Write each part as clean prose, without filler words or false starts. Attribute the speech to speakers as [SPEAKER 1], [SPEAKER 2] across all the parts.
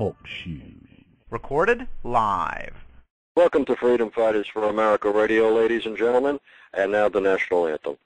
[SPEAKER 1] Talk Show.
[SPEAKER 2] Recorded live.
[SPEAKER 3] Welcome to Freedom Fighters for America Radio, ladies and gentlemen, and now the national anthem.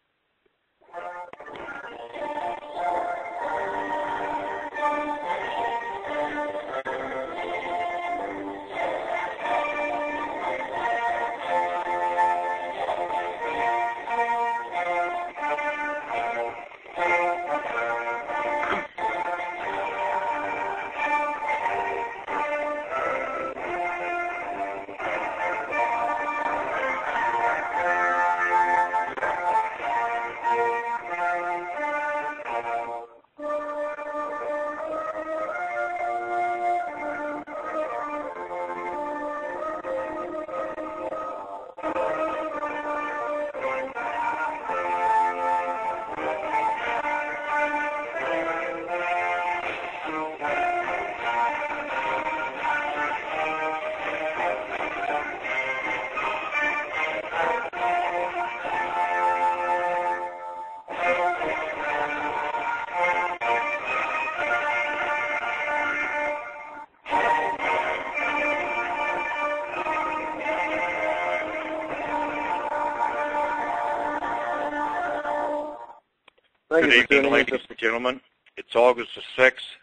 [SPEAKER 4] Good evening, ladies and gentlemen. It's August the 6th,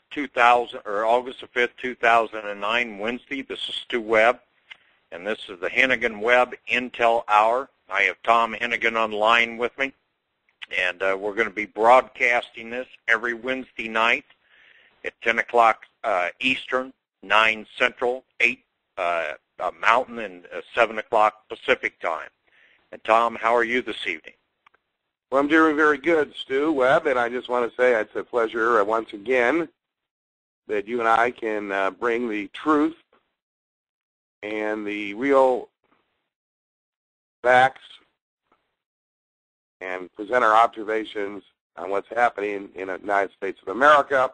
[SPEAKER 4] August the 5th, 2009, Wednesday. This is Stu Webb, and this is the Heneghan Webb Intel Hour. I have Tom Heneghan on the line with me, and we're going to be broadcasting this every Wednesday night at 10 o'clock Eastern, 9 Central, 8 Mountain, and 7 o'clock Pacific time. And Tom, how are you this evening?
[SPEAKER 5] Well, I'm doing very good, Stu Webb, and I just want to say it's a pleasure once again that you and I can bring the truth and the real facts and present our observations on what's happening in the United States of America,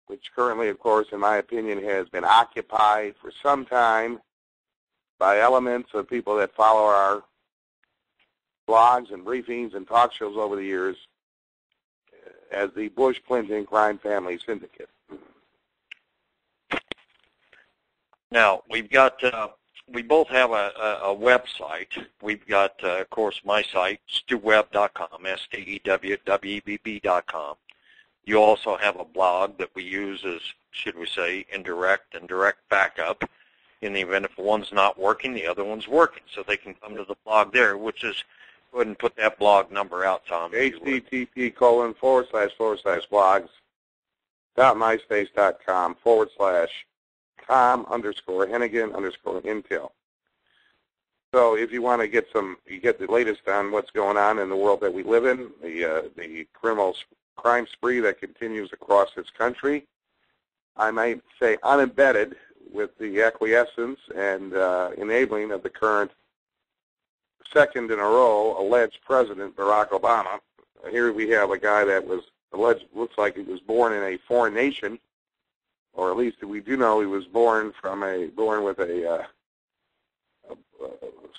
[SPEAKER 5] which currently, of course, in my opinion, has been occupied for some time by elements of people that follow our blogs and briefings and talk shows over the years as the Bush-Clinton crime family syndicate.
[SPEAKER 4] Now, we've got, we both have a website. We've got, of course, my site, stewwebb.com, stewwebb.com. You also have a blog that we use as, should we say, indirect and direct backup. In the event if one's not working, the other one's working. So they can come to the blog there, which is, go ahead and put that blog number out, Tom.
[SPEAKER 5] http://blogs.myspace.com/Tom_Heneghan_Intel. So if you want to get you get the latest on what's going on in the world that we live in, the criminal crime spree that continues across this country, I might say unembedded with the acquiescence and enabling of the current second in a row alleged President Barack Obama. Here we have a guy that was alleged, looks like he was born in a foreign nation, or at least we do know he was born with his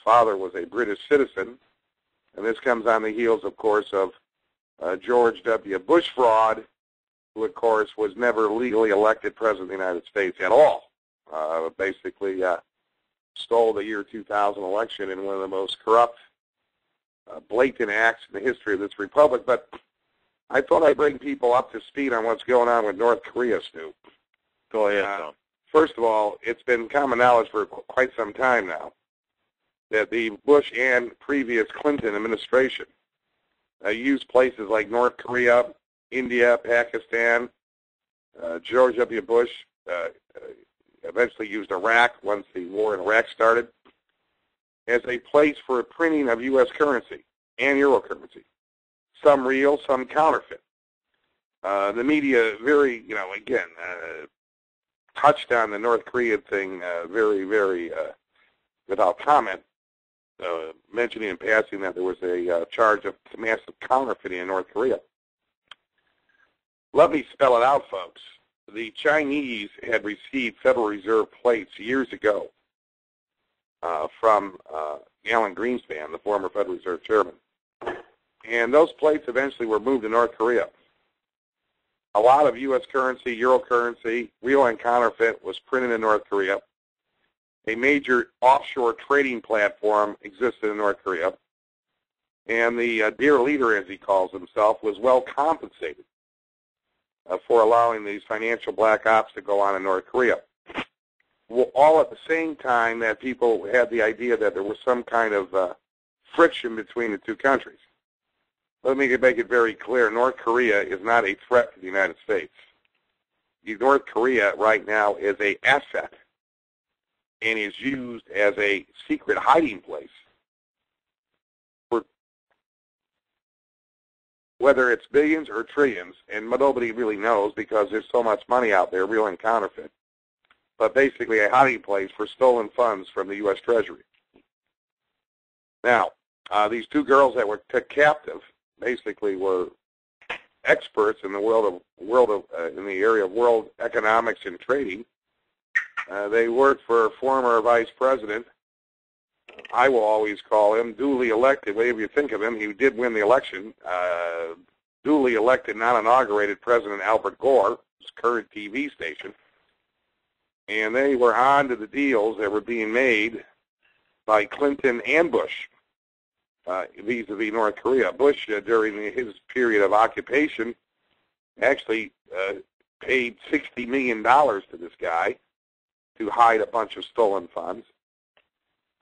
[SPEAKER 5] father was a British citizen, and this comes on the heels, of course, of George W. Bush fraud, who, of course, was never legally elected President of the United States at all. Basically stole the year 2000 election in one of the most corrupt, blatant acts in the history of this republic. But I thought I'd bring people up to speed on what's going on with North Korea, Stu.
[SPEAKER 4] Go ahead, Tom.
[SPEAKER 5] First of all, it's been common knowledge for quite some time now that the Bush and previous Clinton administration used places like North Korea, India, Pakistan. George W. Bush eventually used Iraq once the war in Iraq started as a place for printing of U.S. currency and euro currency, some real, some counterfeit. The media very, again, touched on the North Korean thing very, very without comment, mentioning in passing that there was a charge of massive counterfeiting in North Korea. Let me spell it out, folks. The Chinese had received Federal Reserve plates years ago from Alan Greenspan, the former Federal Reserve Chairman. And those plates eventually were moved to North Korea. A lot of U.S. currency, euro currency, real and counterfeit, was printed in North Korea. A major offshore trading platform existed in North Korea. And the dear leader, as he calls himself, was well compensated for allowing these financial black ops to go on in North Korea. Well, all at the same time that people had the idea that there was some kind of friction between the two countries. Let me make it very clear. North Korea is not a threat to the United States. North Korea right now is an asset and is used as a secret hiding place for whether it's billions or trillions, and nobody really knows because there's so much money out there, real and counterfeit, but basically a hiding place for stolen funds from the U.S. Treasury. Now, these two girls that were took captive basically were experts in the in the area of world economics and trading. They worked for former Vice President. I will always call him duly elected. Whatever you think of him, he did win the election. Duly elected, non-inaugurated President Albert Gore, his current TV station. And they were on to the deals that were being made by Clinton and Bush vis-a-vis North Korea. Bush, during his period of occupation, actually paid $60 million to this guy to hide a bunch of stolen funds.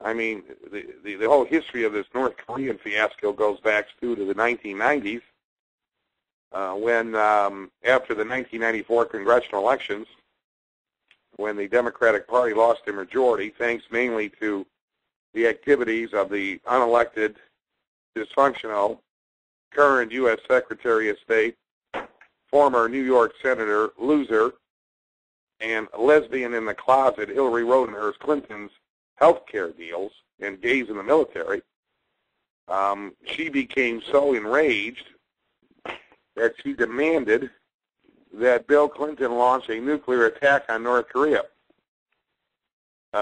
[SPEAKER 5] I mean, the whole history of this North Korean fiasco goes back to the 1990s when, after the 1994 congressional elections, when the Democratic Party lost their majority, thanks mainly to the activities of the unelected, dysfunctional, current U.S. Secretary of State, former New York Senator, loser, and lesbian in the closet, Hillary Rodham Clinton's health care deals and gays in the military, she became so enraged that she demanded that Bill Clinton launch a nuclear attack on North Korea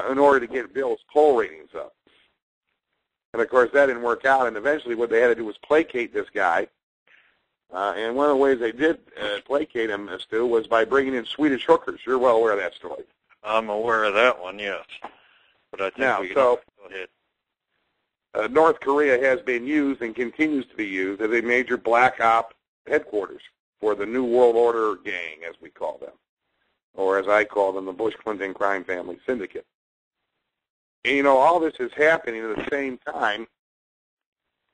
[SPEAKER 5] in order to get Bill's poll ratings up. And, of course, that didn't work out, and eventually what they had to do was placate this guy. And one of the ways they did placate him, Stu, was by bringing in Swedish hookers. You're well aware of that story.
[SPEAKER 4] I'm aware of that one, yes. But I think
[SPEAKER 5] now,
[SPEAKER 4] we can
[SPEAKER 5] so
[SPEAKER 4] go ahead.
[SPEAKER 5] North Korea has been used and continues to be used as a major black op headquarters for the New World Order gang, as we call them, or as I call them, the Bush-Clinton crime family syndicate. And, you know, all this is happening at the same time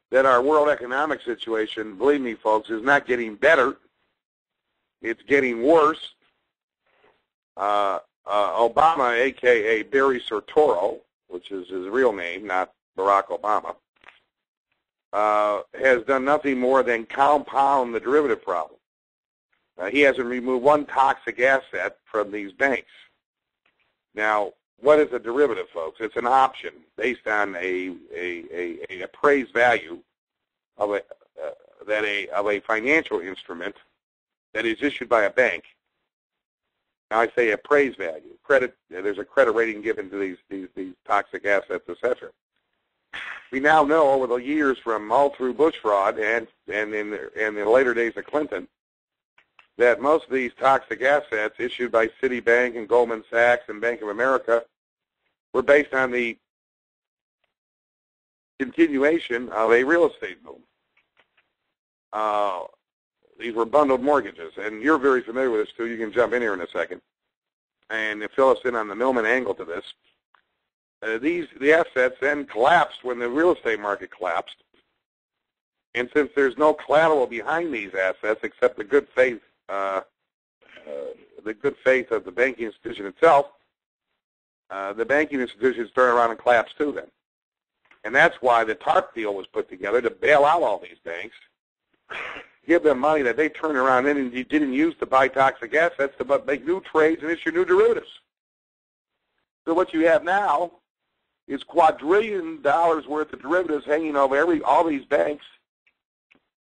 [SPEAKER 5] that our world economic situation, believe me, folks, is not getting better. It's getting worse. Obama, a.k.a. Barry Soetoro, which is his real name, not Barack Obama, has done nothing more than compound the derivative problem. He hasn't removed one toxic asset from these banks. Now, what is a derivative, folks? It's an option based on a appraised value of a financial instrument that is issued by a bank. Now, I say appraised value. There's a credit rating given to these toxic assets, etc. We now know over the years from all through Bush fraud and in the later days of Clinton that most of these toxic assets issued by Citibank and Goldman Sachs and Bank of America were based on the continuation of a real estate boom. These were bundled mortgages, and you're very familiar with this, too. You can jump in here in a second and fill us in on the Millman angle to this. The assets then collapsed when the real estate market collapsed, and since there's no collateral behind these assets except the good faith of the banking institution itself, the banking institutions turned around and collapsed too then. And that's why the TARP deal was put together to bail out all these banks, give them money that they turned around and didn't use to buy toxic assets, to make new trades and issue new derivatives. So what you have now is quadrillion dollars worth of derivatives hanging over all these banks,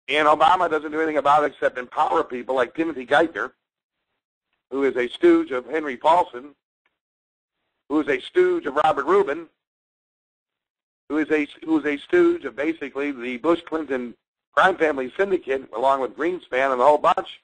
[SPEAKER 5] and Obama doesn't do anything about it except empower people like Timothy Geithner, who is a stooge of Henry Paulson, who is a stooge of Robert Rubin, who is a stooge of basically the Bush-Clinton crime family syndicate, along with Greenspan and the whole bunch,